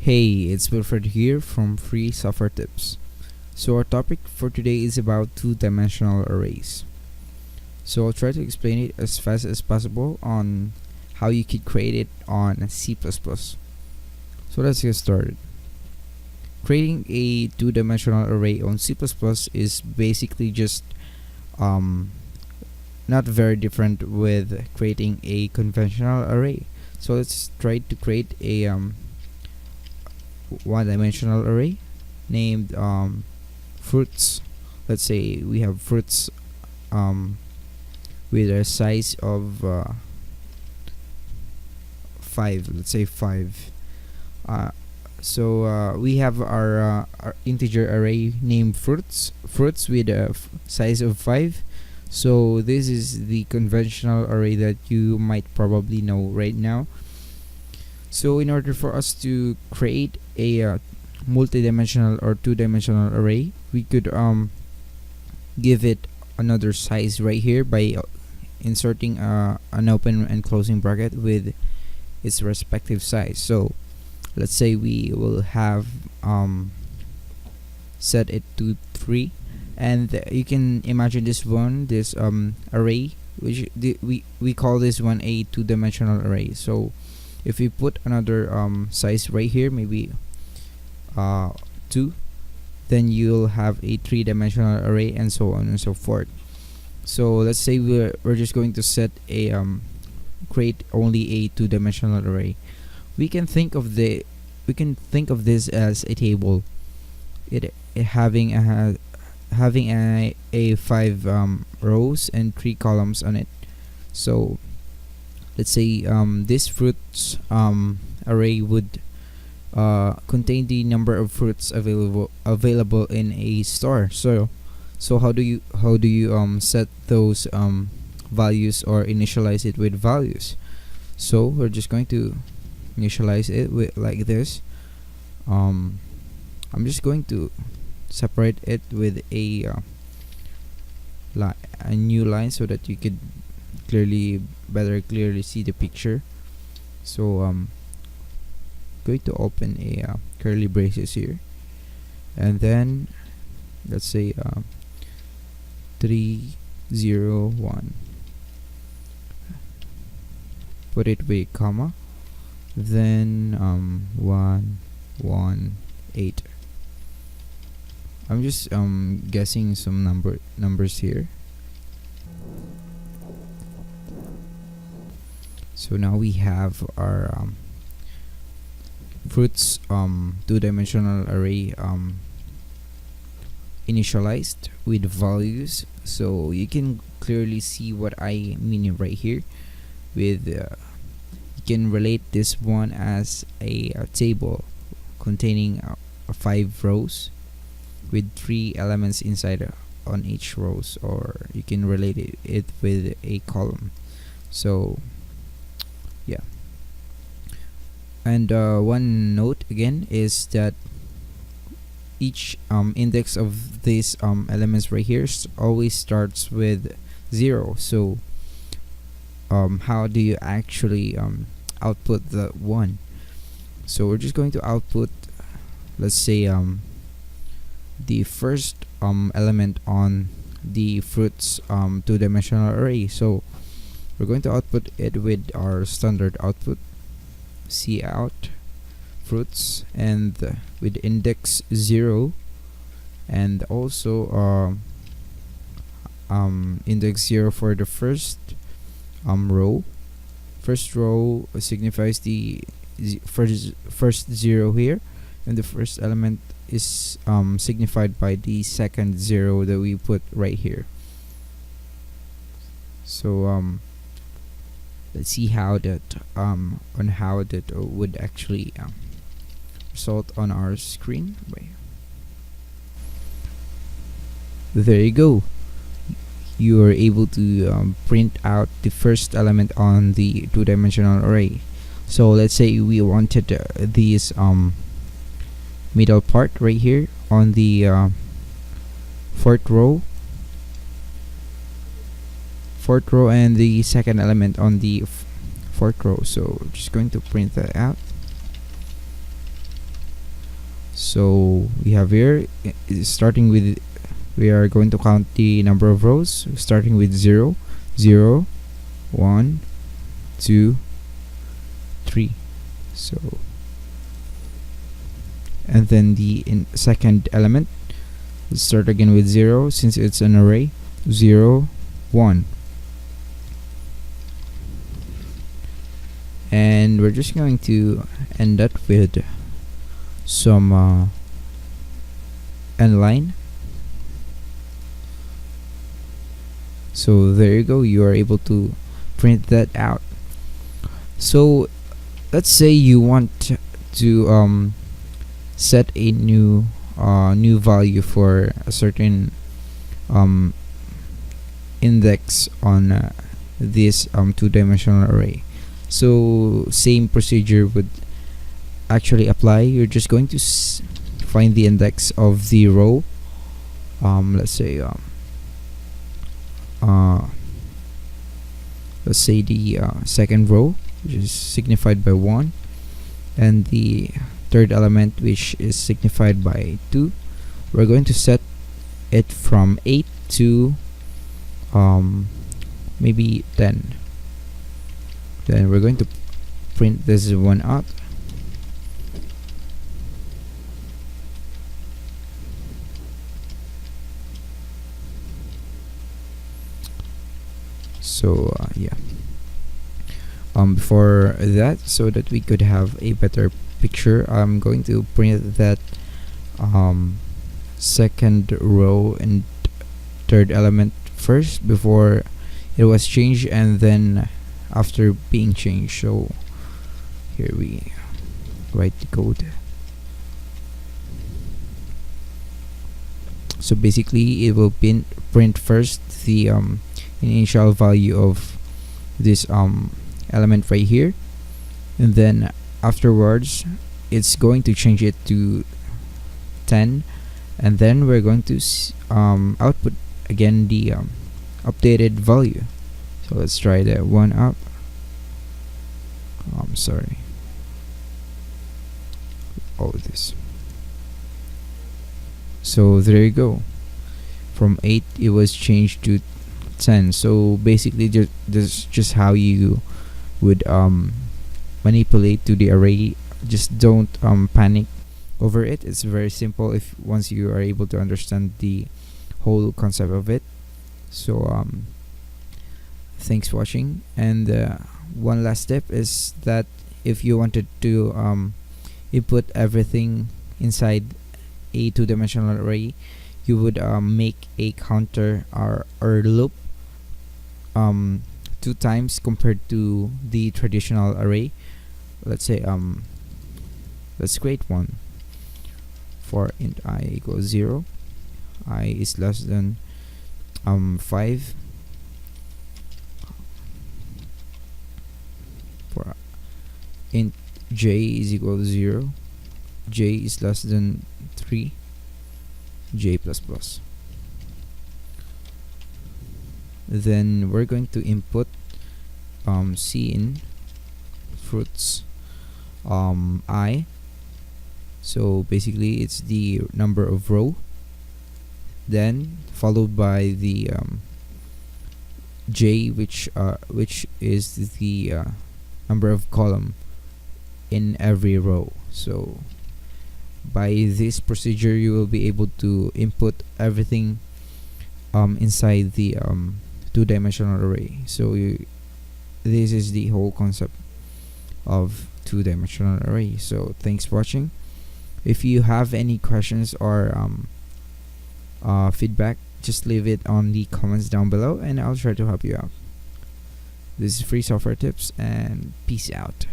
Hey, it's Wilfred here from Free Software Tips. So our topic for today is about two-dimensional arrays. So I'll try to explain it as fast as possible on how you could create it on C++. So let's get started. Creating a two-dimensional array on C++ is basically just not very different with creating a conventional array. So let's try to create a one-dimensional array named fruits. Let's say we have fruits with a size of 5. Let's say 5. So we have our integer array named fruits with a size of 5. So this is the conventional array that you might probably know right now. So in order for us to create a multi-dimensional or two-dimensional array, we could give it another size right here by inserting an open and closing bracket with its respective size. So let's say we will have set it to 3, and you can imagine this array, which we call this one a two-dimensional array. So if we put another size right here, maybe 2, then you'll have a three-dimensional array, and so on and so forth. So let's say we're just going to set a create only a two-dimensional array. We can think of this as a table. It having a 5 rows and 3 columns on it. So let's say this fruits array would contain the number of fruits available in a store. So how do you set those values or initialize it with values? So we're just going to initialize it with like this. I'm just going to separate it with a new line so that you could clearly see the picture. So going to open a curly braces here, and then let's say 3 0 1, put it with a comma, then 1 1 8. I'm just guessing some numbers here. So now we have our fruits two-dimensional array initialized with values. So you can clearly see what I mean right here with you can relate this one as a table containing 5 rows with 3 elements inside on each rows, or you can relate it with a column. So yeah, and one note again is that each index of these elements right here always starts with 0. So how do you actually output the 1? So we're just going to output, let's say the first element on the fruits two-dimensional array. So we're going to output it with our standard output cout fruits, and with index 0, and also index 0 for the first row. First row signifies the first 0 here, and the first element is signified by the second 0 that we put right here. So let's see how that would actually result on our screen. There you go. You are able to print out the first element on the two-dimensional array. So let's say we wanted this middle part right here on the fourth row, and the second element on the fourth row. So just going to print that out. So we have here, starting with, we are going to count the number of rows, starting with 0, 0, 1, 2, 3. So, and then the second element, let's start again with 0 since it's an array. 0, 1. And we're just going to end that with some end line. So there you go, you are able to print that out. So let's say you want to set a new value for a certain index on this two-dimensional array. So same procedure would actually apply. You're just going to find the index of the row. Let's say the second row, which is signified by 1, and the third element, which is signified by 2. We're going to set it from 8 to maybe 10. Then we're going to print this one out. So yeah, before that, so that we could have a better picture, I'm going to print that second row and third element first before it was changed, and then after being changed. So here we write the code. So basically it will print first the initial value of this element right here, and then afterwards it's going to change it to 10, and then we're going to output again the updated value. So let's try that one out. Sorry, all of this. So there you go, from 8 it was changed to 10. So basically this is just how you would manipulate to the array. Just don't panic over it. It's very simple if once you are able to understand the whole concept of it. So thanks for watching. And one last step is that if you wanted to input everything inside a two-dimensional array, you would make a counter or loop 2 times compared to the traditional array. Let's say let's create one for int I equals 0, I is less than 5, for int j is equal to 0, j is less than 3, j plus plus. Then we're going to input cin fruits I. So basically it's the number of row, then followed by the j, which is the number of column in every row. So by this procedure you will be able to input everything inside the two-dimensional array. So this is the whole concept of two-dimensional array. So thanks for watching. If you have any questions or feedback, just leave it on the comments down below and I'll try to help you out. This is Free Software Tips, and peace out.